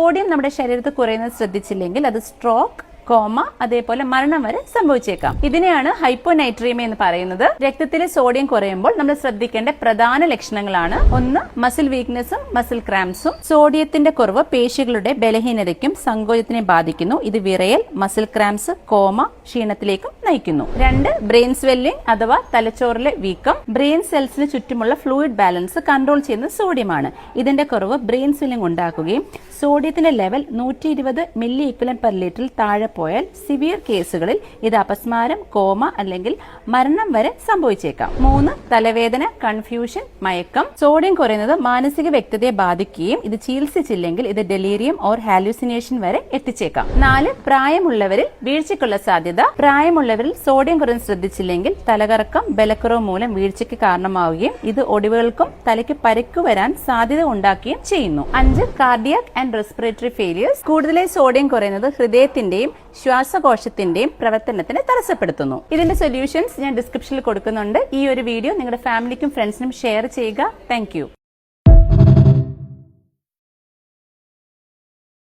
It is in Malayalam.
സോഡിയം നമ്മുടെ ശരീരത്തിൽ കുറയുന്നത് ശ്രദ്ധിച്ചില്ലെങ്കിൽ അത് സ്ട്രോക്ക്, കോമ, അതേപോലെ മരണം വരെ സംഭവിച്ചേക്കാം. ഇതിനെയാണ് ഹൈപ്പോനൈട്രീമിയ എന്ന് പറയുന്നത്. രക്തത്തിലെ സോഡിയം കുറയുമ്പോൾ നമ്മൾ ശ്രദ്ധിക്കേണ്ട പ്രധാന ലക്ഷണങ്ങളാണ്: ഒന്ന്, മസിൽ വീക്ക്നെസ്സും മസിൽ ക്രാംസും. സോഡിയത്തിന്റെ കുറവ് പേശികളുടെ ബലഹീനതയ്ക്കും സങ്കോചത്തിനെ ബാധിക്കുന്നു. ഇത് വിറയൽ, മസിൽ ക്രാംസ്, കോമ, ക്ഷീണത്തിലേക്കും നയിക്കുന്നു. രണ്ട്, ബ്രെയിൻ സ്വെല്ലിംഗ് അഥവാ തലച്ചോറിലെ വീക്കം. ബ്രെയിൻ സെൽസിന് ചുറ്റുമുള്ള ഫ്ലൂയിഡ് ബാലൻസ് കൺട്രോൾ ചെയ്യുന്നത് സോഡിയമാണ്. ഇതിന്റെ കുറവ് ബ്രെയിൻ സ്വെല്ലിംഗ് ഉണ്ടാക്കുകയും സോഡിയത്തിന്റെ ലെവൽ 120 മില്ലി ഇക്വലന്റ് പെർ ലിറ്ററിൽ താഴെ പോയാൽ സിവിയർ കേസുകളിൽ ഇത് അപസ്മാരം, കോമ അല്ലെങ്കിൽ മരണം വരെ സംഭവിച്ചേക്കാം. മൂന്ന്, തലവേദന, കൺഫ്യൂഷൻ, മയക്കം. സോഡിയം കുറയുന്നത് മാനസിക വ്യക്തതയെ ബാധിക്കുകയും ഇത് ചികിത്സിച്ചില്ലെങ്കിൽ ഇത് ഡെലീരിയം ഓർ ഹാലൂസിനേഷൻ വരെ എത്തിച്ചേക്കാം. നാല്, പ്രായമുള്ളവരിൽ വീഴ്ചയ്ക്കുള്ള സാധ്യത. പ്രായമുള്ളവരിൽ സോഡിയം കുറഞ്ഞ് ശ്രദ്ധിച്ചില്ലെങ്കിൽ തലകറക്കം, ബലക്കുറവ് മൂലം വീഴ്ചയ്ക്ക് കാരണമാവുകയും ഇത് ഒടിവുകൾക്കും തലയ്ക്ക് പരിക്കു വരാൻ സാധ്യത ഉണ്ടാക്കുകയും ചെയ്യുന്നു. അഞ്ച്, കാർഡിയാക് ആൻഡ് റെസ്പിറേറ്ററി ഫെയിലിയേഴ്സ്. കൂടുതലായി സോഡിയം കുറയുന്നത് ഹൃദയത്തിന്റെയും ശ്വാസകോശത്തിന്റെയും പ്രവർത്തനത്തിന് തടസ്സപ്പെടുത്തുന്നു. ഇതിന്റെ സൊല്യൂഷൻസ് ഞാൻ ഡിസ്ക്രിപ്ഷനിൽ കൊടുക്കുന്നുണ്ട്. ഈ ഒരു വീഡിയോ നിങ്ങളുടെ ഫാമിലിക്കും ഫ്രണ്ട്സിനും ഷെയർ ചെയ്യുക. താങ്ക്